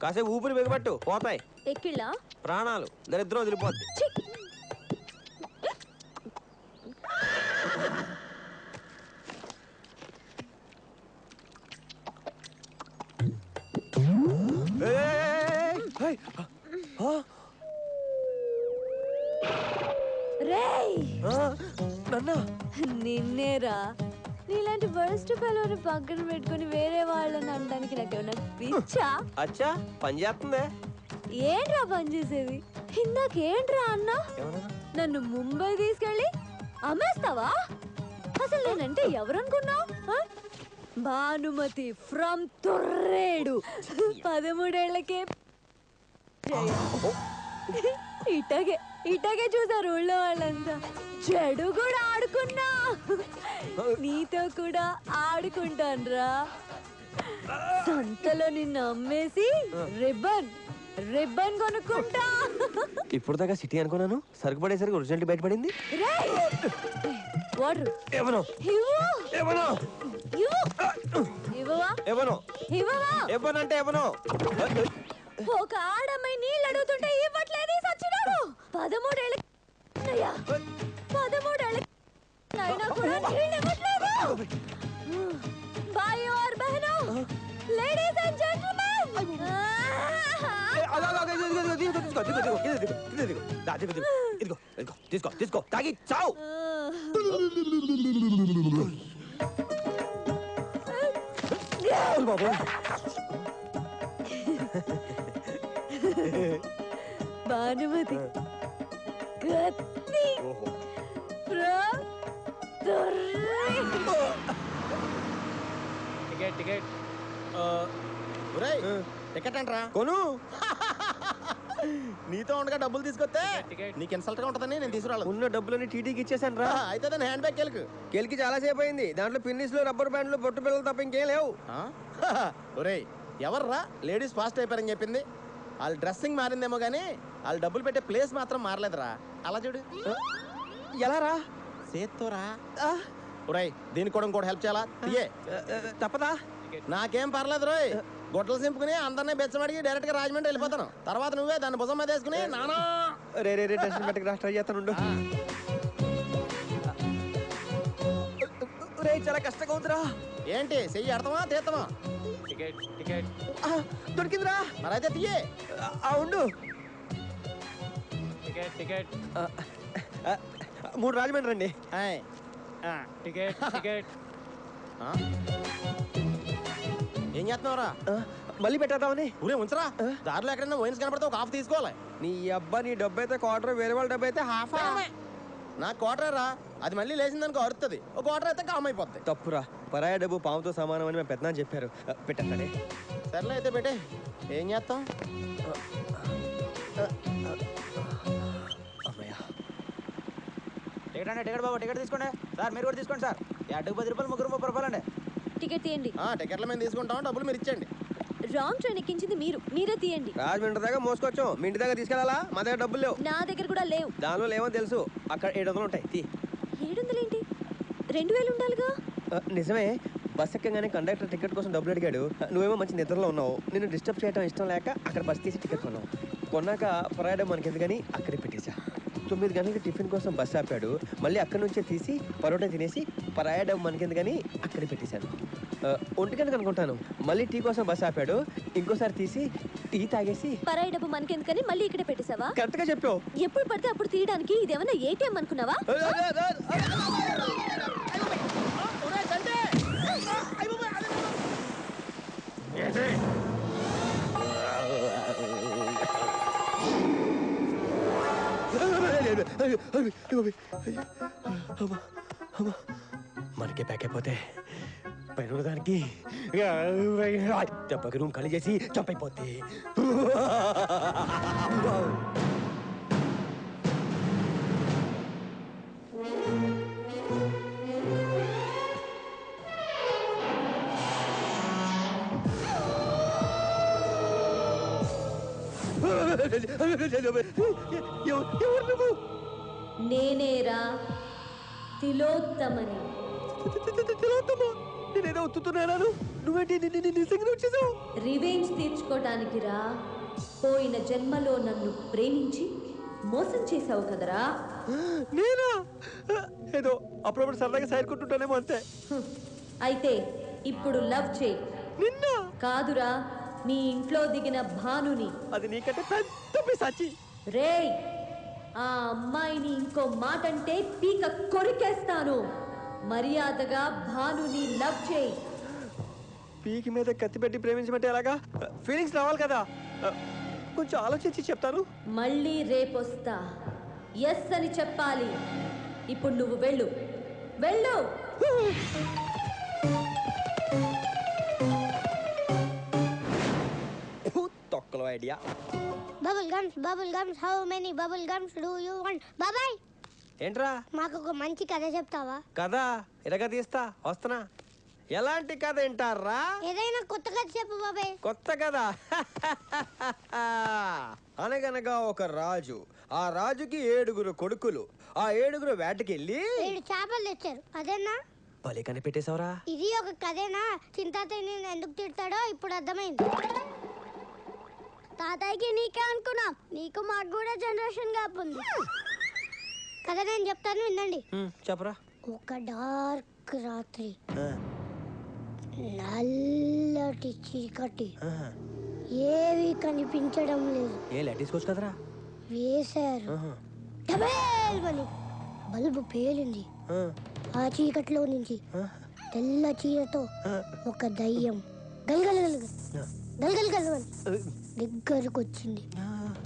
కాసేపు ఊపిరి బిగబట్టు పోతాయి ఎక్కిళ్ళా ప్రాణాలు దరిద్రం వదిలిపోద్ది. నిన్నేరా నీలాంటి వర్స్ట్ ఫెలోని పక్కన పెట్టుకుని వేరే వాళ్ళని అనడానికి నాకేమన్నా పిచ్చా? అచ్చా పని చేస్తుందే. ఏంట్రా పని చేసేది? ఇందాకేంట్రా అన్నా నన్ను ముంబై తీసుకెళ్ళి అమ్మేస్తావా? అసలు నేనంటే ఎవరనుకున్నావు? భానుమతి ఫ్రమ్ తొర్రేడు 13 ఏళ్లకే ఇటాగే చూసారు ఊళ్ళో వాళ్ళంతా. చెడు కూడా ఆడుకున్నా, నీతో కూడా ఆడుకుంటాన్రా. సంతలో నిన్ను అమ్మేసి రిబ్బన్ కొనుక్కుంటా. ఇప్పుడు దాకా సిటీ అనుకున్నాను, సరుకు పడేసరికి ఒరిజినల్ బయటపడింది. ఒక ఆడమ్మాయి నీళ్ళు అడుగుతుంటే ఇవ్వట్లేదు సచ్చినాడు. 13 ఏళ్ళ 13 ఏళ్ళ అయినా కూడా నీళ్ళు ఇవ్వట్లేదు. భాయ్ और बहनों, लेडीज एंड जेंटलमैन, తీసుకో తాగి చావు. భానుమతి టికెట్ అంటరా కొను. నీతో ఉండగా డబ్బులు తీసుకొస్తే నీకు ఇన్సల్ట్ గా ఉంటుందని నేను తీసుకురాలేదు. ఉన్న డబ్బులని టీటీకి ఇచ్చేసాను రా. అయితే దాని హ్యాండ్ బ్యాగ్ కెలికి చాలా సేపు అయింది. దాంట్లో పిన్నిస్లు, రబ్బర్ బ్యాండ్లు, బొట్టు పిల్లలు తప్ప ఇంకేం లేవు. ఒరేయ్ ఎవర్రా లేడీస్ ఫాస్ట్ అయిపోయారని చెప్పింది? వాళ్ళ డ్రెస్సింగ్ మారిందేమో గానీ వాళ్ళ డబ్బులు పెట్టే ప్లేస్ మాత్రం మారలేదురా. అలా చూడు. ఎలా రా? సేత్తోరా. ఒరేయ్ దీనికి కూడా ఇంకోటి హెల్ప్ చేయాలా? తప్పదా? నాకేం పర్లేదు రోయ్. గొడ్డలు సింపుకుని అందరినీ బెచ్చమడిగి డైరెక్ట్ గా రాజమండ్రి వెళ్ళిపోతాను. తర్వాత నువ్వే దాన్ని భుజం మీద వేసుకుని నానా రే టెన్షన్ పెట్టక ట్రై చేస్తాను. చాలా కష్టంగా ఉందిరా. ఏంటి చెయ్యి ఎడతావా తీస్తావా? దొరికిందిరా. మరైతే తీయే. ఉండు. 3 రాజమండ్రి అండి. ఏం చేస్తున్నావురా? మళ్ళీ పెట్టేద్దామని. ఊరే ఉంచరా. దారిలో ఎక్కడైనా వైన్స్ కనపడితే ఒక హాఫ్ తీసుకోవాలి. నీ అబ్బా, నీ డబ్బు అయితే క్వార్టర్, వేరే వాళ్ళ డబ్బు అయితే హాఫ్. నా క్వార్టర్ రా. అది మళ్ళీ లేచిందనుకో అరుతుంది. ఒక క్వార్టర్ అయితే కామ్ అయిపోద్ది. తప్పురా. పరాయ డబ్బు పాముతో సమానం అని మేము పెద్దనా చెప్పారు. పెట్టేస్తానే. సర్లే అయితే పెట్టే. ఏం చేస్తాం? టికెట్ అండి. టికెట్ బాబు టికెట్ తీసుకోండి సార్. మీరు కూడా తీసుకోండి సార్. అడ్డుకు 10 రూపాయలు, ముగ్గురు 30 రూపాయలు అండి. టికెట్ తీయండి. టికెట్ల మేము తీసుకుంటాం, డబ్బులు మీరు ఇచ్చేయండి. రాంగ్ ట్రైన్ ఎక్కించింది మీరే తీయండి. రాజమండ్రి దాకా మోసుకొచ్చాం, మీ ఇంటి దగ్గర తీసుకెళ్ళాలా? మా దగ్గర డబ్బులు లేవు. నా దగ్గర కూడా లేవు. దానిలో లేవో తెలుసు. అక్కడ 700 ఉంటాయి. 700 ఏంటి? 2000 ఉండాలిగా. నిజమే. బస్ ఎక్కగానే కండక్టర్ టికెట్ కోసం డబ్బులు అడిగాడు. నువ్వేమో మంచి నిద్రలో ఉన్నావు. నిన్ను డిస్టర్బ్ చేయడం ఇష్టం లేక అక్కడ బస్ తీసి టికెట్ కొన్నావు. కొన్నాక పరాయడం మనకి ఎందుకని అక్కడే పెట్టేశా. 9 గంటలకి టిఫిన్ కోసం బస్ ఆపాడు. మళ్ళీ అక్కడి నుంచే తీసి పరోటా తినేసి పరాయడం మనకెందుకని అక్కడే పెట్టేశాను. 1 గంటకు అనుకుంటాను మళ్ళీ టీ కోసం బస్ ఆపాడు. ఇంకోసారి తీసి టీ తాగేసి పరాయి డబ్బు మనకెందుకని మళ్ళీ ఇక్కడే పెట్టేశావా? కరెక్ట్ గా చెప్పావు. ఎప్పుడు పడితే అప్పుడు తీయడానికి ఇదేమన్నా ఏటీఎం అనుకున్నావా? మనకే ప్యాక్ అయిపోతే పైన దానికి దెబ్బకి రూమ్ ఖాళీ చేసి చంపైపోద్ది. నేనేరా తిలోత్తమని. నేనేదో ఉత్తుతున్నాను. నువ్వేంటి నిజంగా వచ్చేసావు? రివెంజ్ తీర్చుకోవడానికి రా. పోయిన జన్మలో నన్ను ప్రేమించి మోసం చేసావు కదరా. నేనా? ఏదో అప్పుడప్పుడు సరదాగా సైడ్ కొట్టుంటానేమో అంతే. అయితే ఇప్పుడు లవ్ చేయి. నిన్న కాదురా, మీ ఇంట్లో దిగిన భానుని. అది నీకంటే పెద్ద పిశాచి. రేయ్, ఆ అమ్మాయిని ఇంకో మాట అంటే పీక కొరికేస్తాను. మర్యాదగా భానుని లవ్ చేయి. పీకి మీద కత్తి పెట్టి ప్రేమించమంటే ఎలాగా? ఫీలింగ్స్ రావాలి కదా. కొంచెం ఆలోచించి చెప్తాను. మళ్ళీ రేపొస్తా. ఎస్ అని చెప్పాలి. ఇప్పుడు నువ్వు వెళ్ళు, వెళ్ళు. తొక్కలో idea. Bubble gums how many bubble gums do you want? బాబాయ్, ఏంట్రా మాకు ఒక మంచి కథ చెప్తావా? కదా ఇలాగా తీస్తా వస్తున్నా. ఎలాంటి కథ వింటారా? ఏదైనా కొత్త కథ చెప్పు బాబాయ్. కొత్త కథ. అనగనగా ఒక రాజు, ఆ రాజుకి 7 కొడుకులు. ఆ 7 వేటకెళ్ళి 7 చేపలు తెచ్చారు, అదేనా? భలే కనిపెట్టేశావురా. ఇది ఒక కథేనా? చింతాతయ్య నేను ఎందుకు తిడతాడో ఇప్పుడు అర్థమైంది. తాతయ్యకి నీకే అనుకున్నాం, నీకు మాకు కూడా జనరేషన్ గ్యాప్ ఉంది. కథ నేను చెప్తాను, వినండి. చెప్పరా. ఒక డార్క్ రాత్రి, నల్లటి చీకటి, ఏవి కనిపించడం లేదు. ఏ లెటీసుకోవచ్చు కదరా. వేశారు. డబేల్మని బల్బు పేలింది. ఆ చీకట్లో నుంచి తెల్ల చీరతో ఒక దయ్యం గల్గల్ దగ్గరకు వచ్చింది.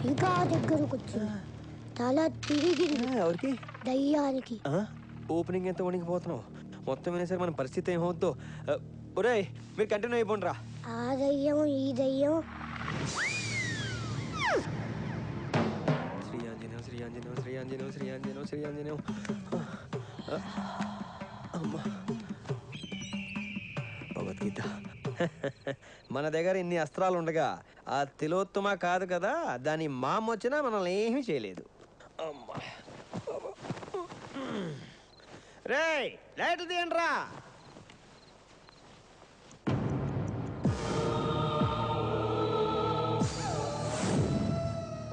ఇంకా దగ్గరకు వచ్చింది. తల తిరిగింది. ఎవరికి? దయ్యానికి. ఓపెనింగ్ ఎంత వణికిపోతున్నావు. మొత్తం వినేసరికి మన పరిస్థితి ఏమవుద్దో. ఒరేయ్ మీరు కంటిన్యూ అయిపోండిరా. ఆ దయ్యం ఈ దయ్యం శ్రీయాంజనేయం శ్రీయాంజనేయం శ్రీయాంజనేయం శ్రీయాంజనేయం శ్రీయాంజనేయం. అమ్మా భగవద్గీత. మన దగ్గర ఇన్ని అస్త్రాలు ఉండగా ఆ తిలోత్తమ కాదు కదా, దాని మామ వచ్చినా మనల్ని ఏమీ చేయలేదు. అమ్మా రేయ్ లైట్ తీయండిరా.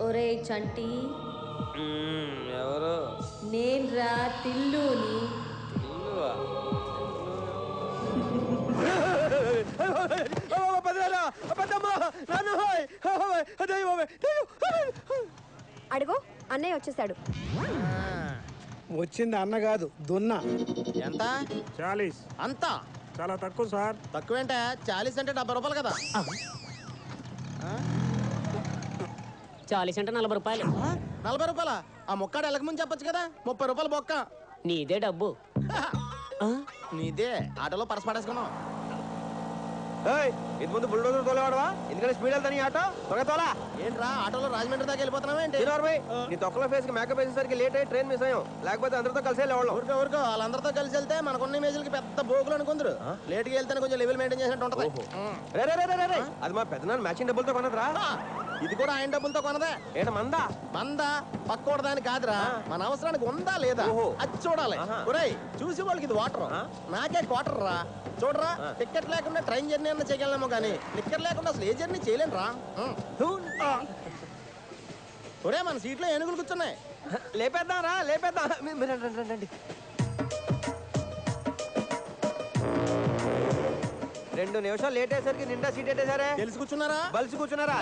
ఒరే చంటి, ఎవరు? నేన్రా టిల్లుని. అడుగు, అన్నయ్య వచ్చేసాడు. వచ్చింది అన్న కాదు దున్న. ఎంత? 40. అంత చాలా తక్కువ సార్. తక్కువేంటే? 40 అంటే 70 రూపాయలు కదా. 40 అంటే 40 రూపాయలు. 40 రూపాయల? ఆ ముక్కాడు వెళ్ళక ముందు చెప్పొచ్చు కదా. 30 రూపాయలు బొక్క. నీదే డబ్బు. నీదే. ఆటోలో పరస పడేసుకున్నావు. ఇది ముందు బుల్డోజర్ తోలేవాడవా? ఎందుకంటే స్పీడ్ వెళ్తాను ఆటో త్వరగా తోలా. ఏంట్రా ఆటోలో రాజమండ్రి దాకా వెళ్ళిపోతున్నావు ఏంటి? నీ తొక్కలో ఫేస్ కి మేకప్ వేసేసరికి లేట్ అయ్యి ట్రైన్ మిస్ అయ్యాం. లేకపోతే అందరితో కలిసి వెళ్ళేవాళ్ళం. ఊరుకో వాళ్ళందరితో కలిసి వెళ్తే మనకున్న ఇమేజ్లకి పెద్ద బోకులు అనుకుందరు. లేట్గా వెళ్తే కొంచెం లెవెల్ మెయింటైన్ చేసినట్టు ఉంటది. అది మా పెద్దనాన్న మ్యాచింగ్ డబ్బులతో కొనదురా. ఇది కూడా ఆయన డబ్బులతో కొనదే. ఏంట మందా? మందా పక్కోడ దాని కాదురా, మన అవసరానికి ఉందా లేదా అది చూడాలి. ఒరేయ్ చూసి వాళ్ళకి ఇది వాటర్, నాకే క్వార్టర్ రా. చూడరా, టికెట్ లేకుండా ట్రైన్ జర్నీ అన్న చేయగలమో కానీ టికెట్ లేకుండా అసలు ఏ జర్నీ చేయలేను రా. ఒరే మన సీట్లో ఏనుగులు కూర్చున్నాయి. లేపేద్దాం రా, లేపేద్దాం. రండి. 2 నిమిషాలు లేట్ అయ్యేసరికి నిండా సీట్ పెట్టేశారే. తెలిసి కూర్చున్నారా? బలిసి కూర్చున్నారా?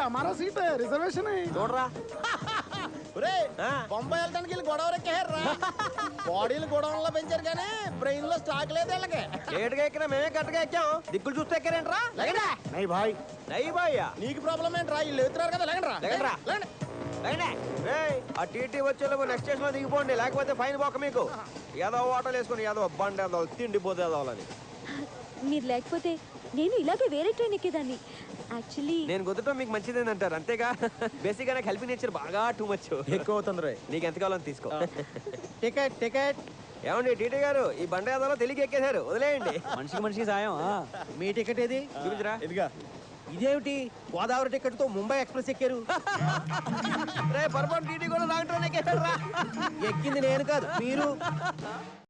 हमारा सीट है, रिजर्वेशन है. చూడరా. బొంబాయి వెళ్ళడానికి వీళ్ళు గొడవ ఎక్కారా? బాడీలు గొడవల్లో పెంచారు కానీ బ్రెయిన్ లో స్టాక్ లేదు వీళ్ళకి. లేట్గా ఎక్కినా మేమే కరెక్ట్గా ఎక్కాం. దిక్కులు చూస్తే ఎక్కారేంట్రా? नहीं भाई. నై బాయ్యా. నీకు ప్రాబ్లం ఏంట్రా? వీళ్ళు ఎత్తున్నారు కదా. లేకండ్రా. ఆ టీటీ వచ్చేలోపు నెక్స్ట్ స్టేషన్ లో దిగిపోండి, లేకపోతే ఫైన్ పోక మీకు. ఏదో ఆటోలు వేసుకుని ఏదో బండి ఏదో తిండిపోతే ఏదోలని. మీరు లేకపోతే నేను ఇలాగే వేరే ట్రైన్ ఎక్కేదాన్ని. యాక్చువల్లీ నేను కుదరటం మీకు మంచిదేని అంటారు అంతేగా. బేసిక్ గా నాకు హెల్ప్ నేచర్ బాగా టూ మచ్. ఎక్కువ అవుతుంది. నీకు ఎంత కావాలని తీసుకో. టికెట్ ఏమండి టీటీ గారు, ఈ బండి ఏదో తెలియక ఎక్కేశారు, వదిలేయండి. మనిషికి సాయం. మీ టికెట్ ఏది? చూపించరా. ఇదిగా. ఇదేమిటి గోదావరి టికెట్ తో ముంబై ఎక్స్ప్రెస్ ఎక్కారు? రే పొరపాటు టీటీ కూడా రాంగ్ ట్రైన్ ఎక్కేశారు రా. ఎక్కింది నేను కాదు మీరు.